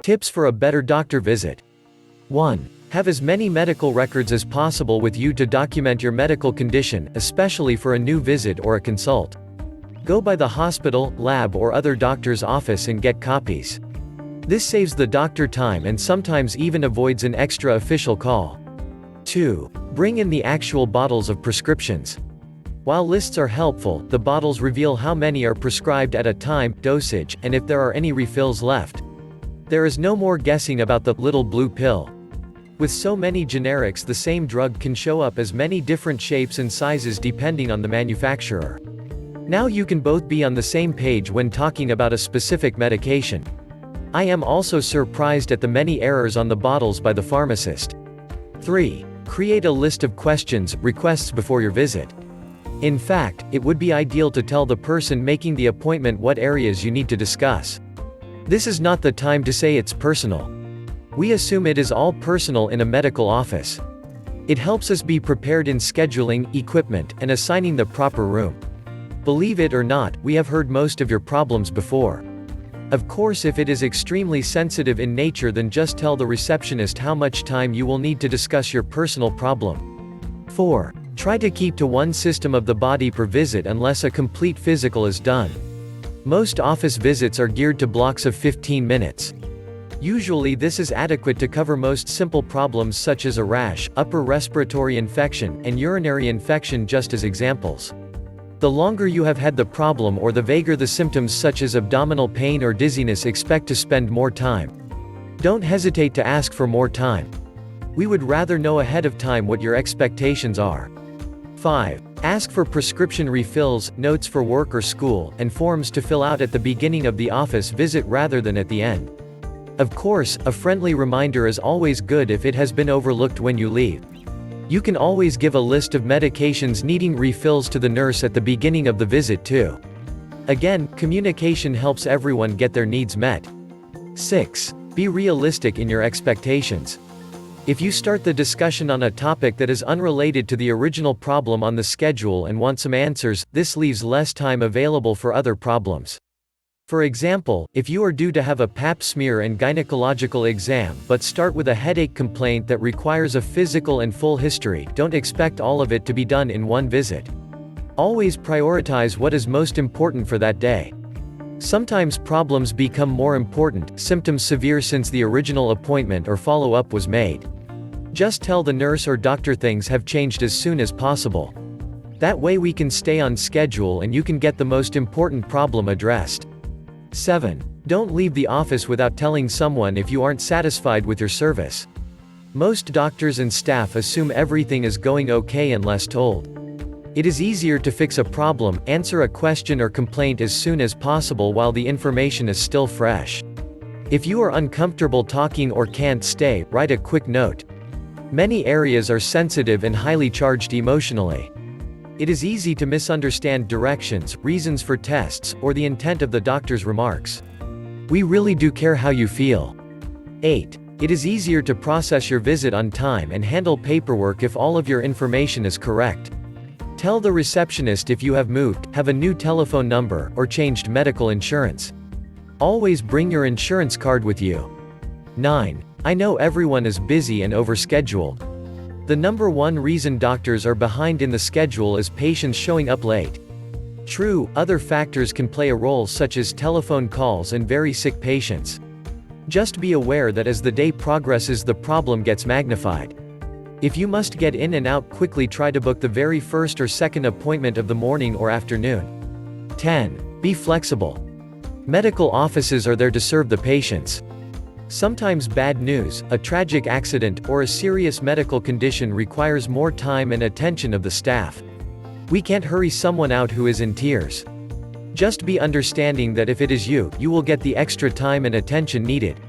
Tips for a better doctor visit. 1. Have as many medical records as possible with you to document your medical condition, especially for a new visit or a consult. Go by the hospital, lab or other doctor's office and get copies. This saves the doctor time and sometimes even avoids an extra official call. 2. Bring in the actual bottles of prescriptions. While lists are helpful, the bottles reveal how many are prescribed at a time, dosage, and if there are any refills left. There is no more guessing about the little blue pill. With so many generics, the same drug can show up as many different shapes and sizes depending on the manufacturer. Now you can both be on the same page when talking about a specific medication. I am also surprised at the many errors on the bottles by the pharmacist. 3. Create a list of questions, requests before your visit. In fact, it would be ideal to tell the person making the appointment what areas you need to discuss. This is not the time to say it's personal. We assume it is all personal in a medical office. It helps us be prepared in scheduling, equipment, and assigning the proper room. Believe it or not, we have heard most of your problems before. Of course, if it is extremely sensitive in nature, then just tell the receptionist how much time you will need to discuss your personal problem. 4. Try to keep to one system of the body per visit unless a complete physical is done. Most office visits are geared to blocks of 15 minutes. Usually this is adequate to cover most simple problems such as a rash, upper respiratory infection, and urinary infection, just as examples. The longer you have had the problem or the vaguer the symptoms such as abdominal pain or dizziness, expect to spend more time. Don't hesitate to ask for more time. We would rather know ahead of time what your expectations are. 5. Ask for prescription refills, notes for work or school, and forms to fill out at the beginning of the office visit rather than at the end. Of course, a friendly reminder is always good if it has been overlooked when you leave. You can always give a list of medications needing refills to the nurse at the beginning of the visit too. Again, communication helps everyone get their needs met. 6. Be realistic in your expectations. If you start the discussion on a topic that is unrelated to the original problem on the schedule and want some answers, this leaves less time available for other problems. For example, if you are due to have a pap smear and gynecological exam but start with a headache complaint that requires a physical and full history, don't expect all of it to be done in one visit. Always prioritize what is most important for that day. Sometimes problems become more important, symptoms severe since the original appointment or follow-up was made. Just tell the nurse or doctor things have changed as soon as possible. That way we can stay on schedule and you can get the most important problem addressed. 7. Don't leave the office without telling someone if you aren't satisfied with your service. Most doctors and staff assume everything is going okay unless told. It is easier to fix a problem, answer a question or complaint as soon as possible while the information is still fresh. If you are uncomfortable talking or can't stay, write a quick note. Many areas are sensitive and highly charged emotionally. It is easy to misunderstand directions, reasons for tests, or the intent of the doctor's remarks. We really do care how you feel. 8. It is easier to process your visit on time and handle paperwork if all of your information is correct. Tell the receptionist if you have moved, have a new telephone number, or changed medical insurance. Always bring your insurance card with you. 9. I know everyone is busy and overscheduled. The number one reason doctors are behind in the schedule is patients showing up late. True, other factors can play a role such as telephone calls and very sick patients. Just be aware that as the day progresses the problem gets magnified. If you must get in and out quickly, try to book the very first or second appointment of the morning or afternoon. 10. Be flexible. Medical offices are there to serve the patients. Sometimes bad news, a tragic accident, or a serious medical condition requires more time and attention of the staff. We can't hurry someone out who is in tears. Just be understanding that if it is you, you will get the extra time and attention needed.